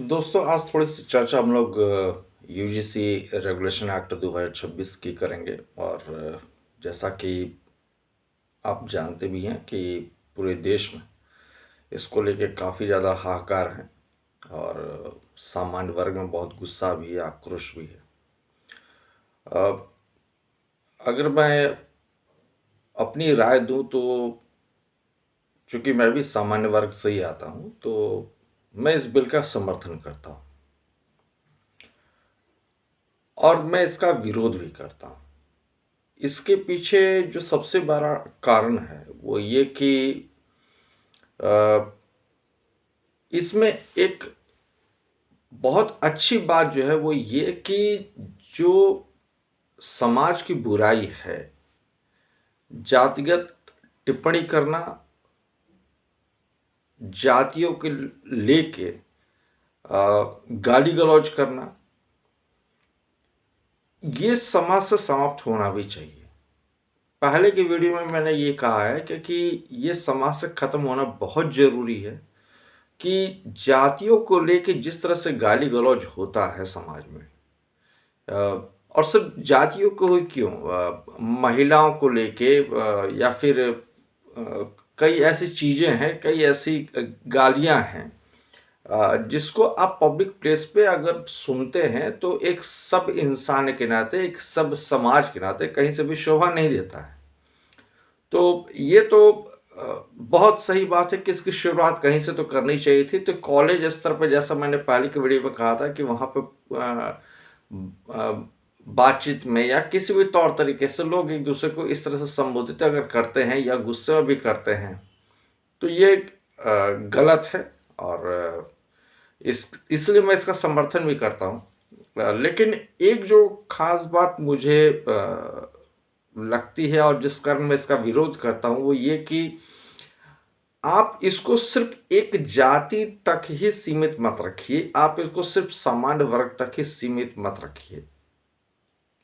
दोस्तों, आज थोड़ी सी चर्चा हम लोग यूजीसी रेगुलेशन एक्ट 2026 की करेंगे। और जैसा कि आप जानते भी हैं कि पूरे देश में इसको लेके काफ़ी ज़्यादा हाहाकार है और सामान्य वर्ग में बहुत गुस्सा भी है, आक्रोश भी है। अ, अगर मैं अपनी राय दूं तो चूंकि मैं भी सामान्य वर्ग से ही आता हूं, तो मैं इस बिल का समर्थन करता हूं और मैं इसका विरोध भी करता हूं। इसके पीछे जो सबसे बड़ा कारण है वो ये कि अ, इसमें एक बहुत अच्छी बात जो है वो ये कि जो समाज की बुराई है, जातिगत टिप्पणी करना, जातियों के लेके गाली गलौज करना, ये समाज से समाप्त होना भी चाहिए। पहले की वीडियो में मैंने ये कहा है क्योंकि ये समाज से खत्म होना बहुत जरूरी है कि जातियों को लेके जिस तरह से गाली गलौज होता है समाज में, और सिर्फ जातियों को ही क्यों, महिलाओं को लेके या फिर कई ऐसी चीज़ें हैं, कई ऐसी गालियां हैं जिसको आप पब्लिक प्लेस पे अगर सुनते हैं तो एक सब इंसान के नाते, एक सब समाज के नाते कहीं से भी शोभा नहीं देता है। तो ये तो बहुत सही बात है कि इसकी शुरुआत कहीं से तो करनी चाहिए थी। तो कॉलेज स्तर पर, जैसा मैंने पहले की वीडियो में कहा था कि वहाँ पे बातचीत में या किसी भी तौर तरीके से लोग एक दूसरे को इस तरह से संबोधित अगर करते हैं या गुस्से में भी करते हैं तो ये गलत है। और इसलिए मैं इसका समर्थन भी करता हूँ। लेकिन एक जो खास बात मुझे लगती है और जिस कारण मैं इसका विरोध करता हूं वो ये कि आप इसको सिर्फ एक जाति तक ही सीमित मत रखिए, आप इसको सिर्फ सामान्य वर्ग तक ही सीमित मत रखिए।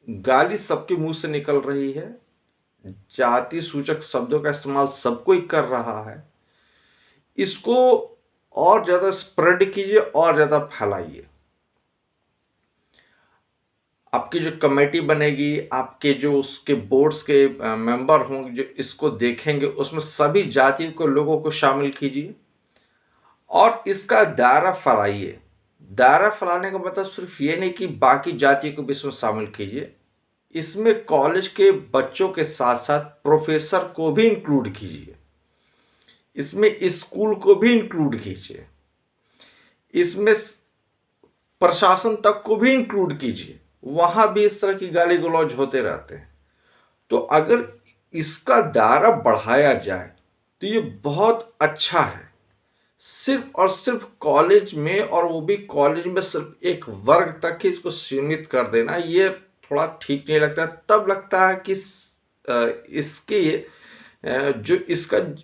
गाली सबके मुंह से निकल रही है, जाति सूचक शब्दों का इस्तेमाल सब कोई कर रहा है, इसको और ज्यादा स्प्रेड कीजिए और ज्यादा फैलाइए। आपकी जो कमेटी बनेगी, आपके जो उसके बोर्ड्स के मेंबर होंगे जो इसको देखेंगे, उसमें सभी जाति को लोगों को शामिल कीजिए और इसका दायरा फैलाइए। दायरा फैलाने का मतलब सिर्फ ये नहीं कि बाकी जाति को भी इसमें शामिल कीजिए, इसमें कॉलेज के बच्चों के साथ साथ प्रोफेसर को भी इंक्लूड कीजिए, इसमें स्कूल को भी इंक्लूड कीजिए, इसमें प्रशासन तक को भी इंक्लूड कीजिए। वहां भी इस तरह की गाली गलौज होते रहते हैं। तो अगर इसका दायरा बढ़ाया जाए तो ये बहुत अच्छा है। सिर्फ और सिर्फ कॉलेज में, और वो भी कॉलेज में सिर्फ एक वर्ग तक ही इसको सीमित कर देना, ये थोड़ा ठीक नहीं लगता। तब लगता है कि इसके जो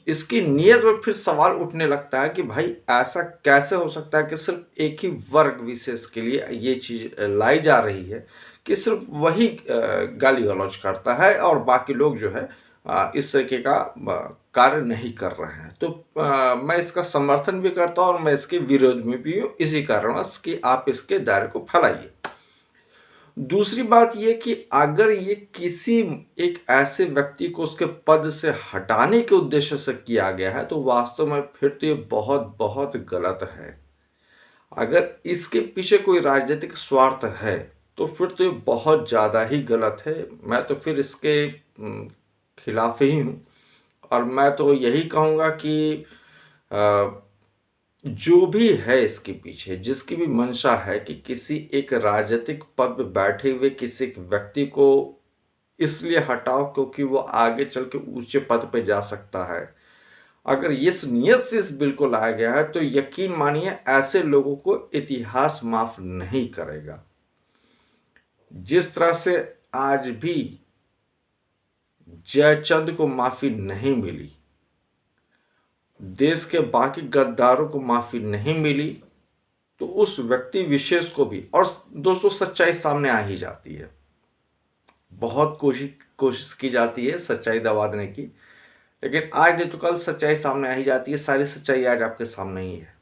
इसकी नीयत में फिर सवाल उठने लगता है कि भाई ऐसा कैसे हो सकता है कि सिर्फ एक ही वर्ग विशेष के लिए ये चीज लाई जा रही है कि सिर्फ वही गाली गलौज करता है और बाकी लोग जो है इस तरीके का कार्य नहीं कर रहे हैं। तो मैं इसका समर्थन भी करता हूं और मैं इसके विरोध में भी हूं, इसी कारणवश कि आप इसके दायरे को फैलाइए। दूसरी बात यह कि अगर ये किसी एक ऐसे व्यक्ति को उसके पद से हटाने के उद्देश्य से किया गया है तो वास्तव में फिर तो ये बहुत बहुत गलत है। अगर इसके पीछे कोई राजनीतिक स्वार्थ है तो फिर तो ये बहुत ज़्यादा ही गलत है। मैं तो फिर इसके खिलाफ ही हूँ और मैं तो यही कहूँगा कि जो भी है इसके पीछे, जिसकी भी मंशा है कि किसी एक राजनीतिक पद पर बैठे हुए किसी एक व्यक्ति को इसलिए हटाओ क्योंकि वो आगे चल के ऊंचे पद पे जा सकता है, अगर इस नियत से इस बिल को लाया गया है तो यकीन मानिए ऐसे लोगों को इतिहास माफ नहीं करेगा। जिस तरह से आज भी जयचंद को माफी नहीं मिली, देश के बाकी गद्दारों को माफी नहीं मिली, तो उस व्यक्ति विशेष को भी, और दोस्तों सच्चाई सामने आ ही जाती है। बहुत कोशिश की जाती है सच्चाई दबा देने की, लेकिन आज नहीं तो कल सच्चाई सामने आ ही जाती है। सारी सच्चाई आज आपके सामने ही है।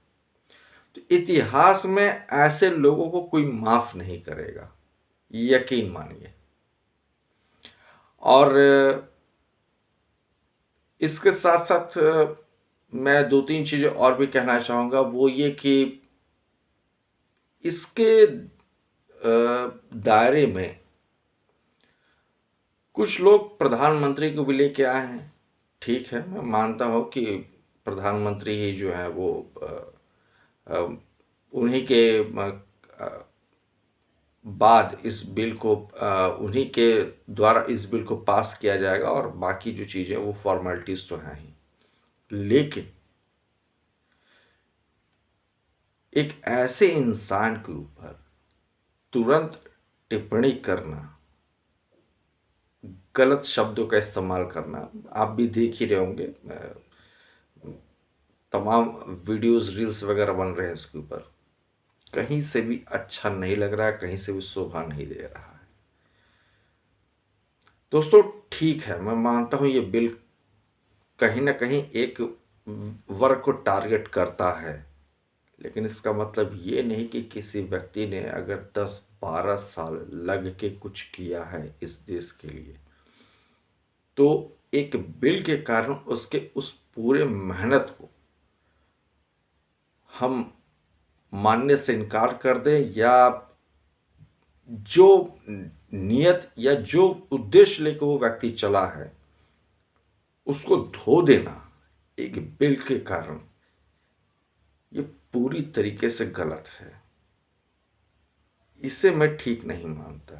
तो इतिहास में ऐसे लोगों को कोई माफ नहीं करेगा, यकीन मानिए। और इसके साथ साथ मैं 2-3 चीज़ें और भी कहना चाहूँगा, वो ये कि इसके दायरे में कुछ लोग प्रधानमंत्री को भी लेके आए हैं। ठीक है, मैं मानता हूँ कि प्रधानमंत्री ही जो है वो अ, उन्हीं के बाद इस बिल को उन्हीं के द्वारा इस बिल को पास किया जाएगा, और बाकी जो चीज़ें वो फॉर्मेलिटीज़ तो हैं ही। लेकिन एक ऐसे इंसान के ऊपर तुरंत टिप्पणी करना, गलत शब्दों का इस्तेमाल करना, आप भी देख ही रहे होंगे, तमाम वीडियोस रील्स वगैरह बन रहे हैं इसके ऊपर। कहीं से भी अच्छा नहीं लग रहा है, कहीं से भी शोभा नहीं दे रहा है। दोस्तों ठीक है, मैं मानता हूँ ये बिल कहीं ना कहीं एक वर्ग को टारगेट करता है, लेकिन इसका मतलब ये नहीं कि किसी व्यक्ति ने अगर 10-12 साल लग के कुछ किया है इस देश के लिए, तो एक बिल के कारण उसके उस पूरे मेहनत को हम मानने से इनकार कर दें, या जो नियत या जो उद्देश्य लेकर वो व्यक्ति चला है उसको धो देना एक बिल के कारण, ये पूरी तरीके से गलत है। इसे मैं ठीक नहीं मानता।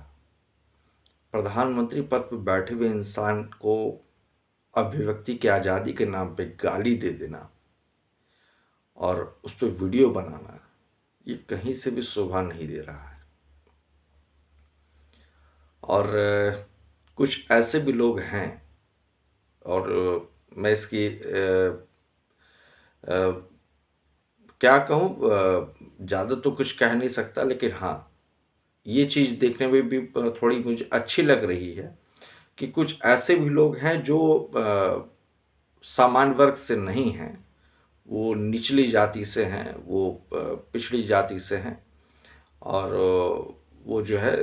प्रधानमंत्री पद पर बैठे हुए इंसान को अभिव्यक्ति की आज़ादी के नाम पे गाली दे देना और उस पर वीडियो बनाना, ये कहीं से भी शोभा नहीं दे रहा है। और कुछ ऐसे भी लोग हैं, और मैं इसकी क्या कहूँ, ज़्यादा तो कुछ कह नहीं सकता, लेकिन हाँ, ये चीज़ देखने में भी थोड़ी मुझे अच्छी लग रही है कि कुछ ऐसे भी लोग हैं जो सामान्य वर्ग से नहीं हैं, वो निचली जाति से हैं, वो पिछड़ी जाति से हैं, और वो जो है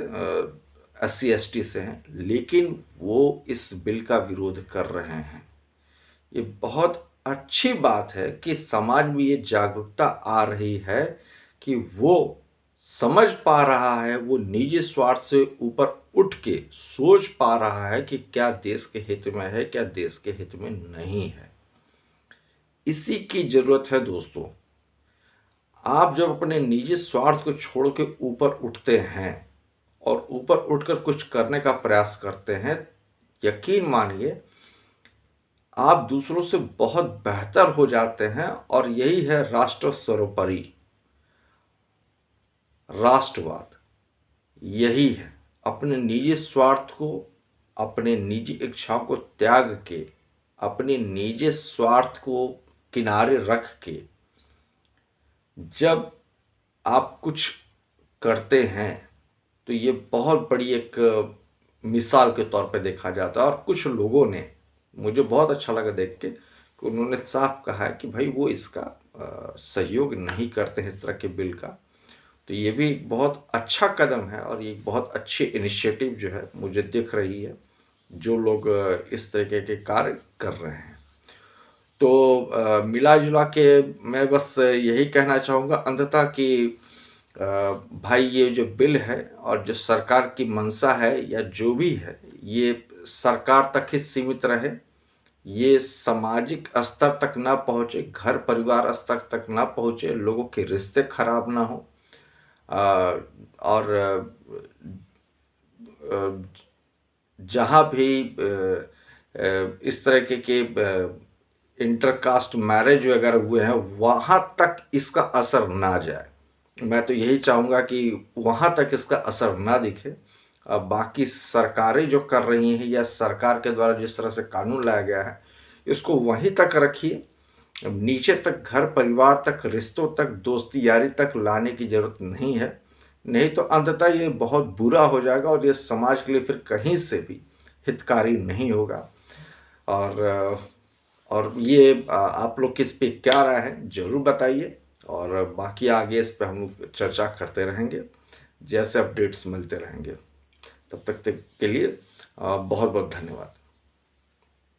SC ST से हैं, लेकिन वो इस बिल का विरोध कर रहे हैं। ये बहुत अच्छी बात है कि समाज में ये जागरूकता आ रही है कि वो समझ पा रहा है, वो निजी स्वार्थ से ऊपर उठ के सोच पा रहा है कि क्या देश के हित में है, क्या देश के हित में नहीं है। इसी की ज़रूरत है दोस्तों। आप जब अपने निजी स्वार्थ को छोड़ के ऊपर उठते हैं और ऊपर उठकर कुछ करने का प्रयास करते हैं, यकीन मानिए आप दूसरों से बहुत बेहतर हो जाते हैं। और यही है राष्ट्र सर्वोपरि, राष्ट्रवाद यही है। अपने निजी स्वार्थ को, अपने निजी इच्छाओं को त्याग के, अपने निजी स्वार्थ को किनारे रख के जब आप कुछ करते हैं तो ये बहुत बड़ी एक मिसाल के तौर पे देखा जाता है। और कुछ लोगों ने, मुझे बहुत अच्छा लगा देख के कि उन्होंने साफ कहा है कि भाई वो इसका सहयोग नहीं करते हैं इस तरह के बिल का। तो ये भी एक बहुत अच्छा कदम है और ये बहुत अच्छी इनिशिएटिव जो है मुझे दिख रही है, जो लोग इस तरीके के कार्य कर रहे हैं। तो मिला जुला के मैं बस यही कहना चाहूँगा अंततः कि भाई ये जो बिल है और जो सरकार की मंशा है या जो भी है, ये सरकार तक ही सीमित रहे, ये सामाजिक स्तर तक ना पहुँचे, घर परिवार स्तर तक ना पहुँचे, लोगों के रिश्ते खराब ना हो। और जहाँ भी इस तरह के इंटरकास्ट मैरिज वगैरह हुए हैं, वहाँ तक इसका असर ना जाए। मैं तो यही चाहूँगा कि वहाँ तक इसका असर ना दिखे। बाकी सरकारें जो कर रही हैं या सरकार के द्वारा जिस तरह से कानून लाया गया है, इसको वहीं तक रखिए, नीचे तक, घर परिवार तक, रिश्तों तक, दोस्ती यारी तक लाने की ज़रूरत नहीं है। नहीं तो अंततः ये बहुत बुरा हो जाएगा और ये समाज के लिए फिर कहीं से भी हितकारी नहीं होगा। और ये आप लोग की इस पे क्या राय है ज़रूर बताइए। और बाकी आगे इस पे हम लोग चर्चा करते रहेंगे, जैसे अपडेट्स मिलते रहेंगे। तब तक के लिए बहुत बहुत धन्यवाद।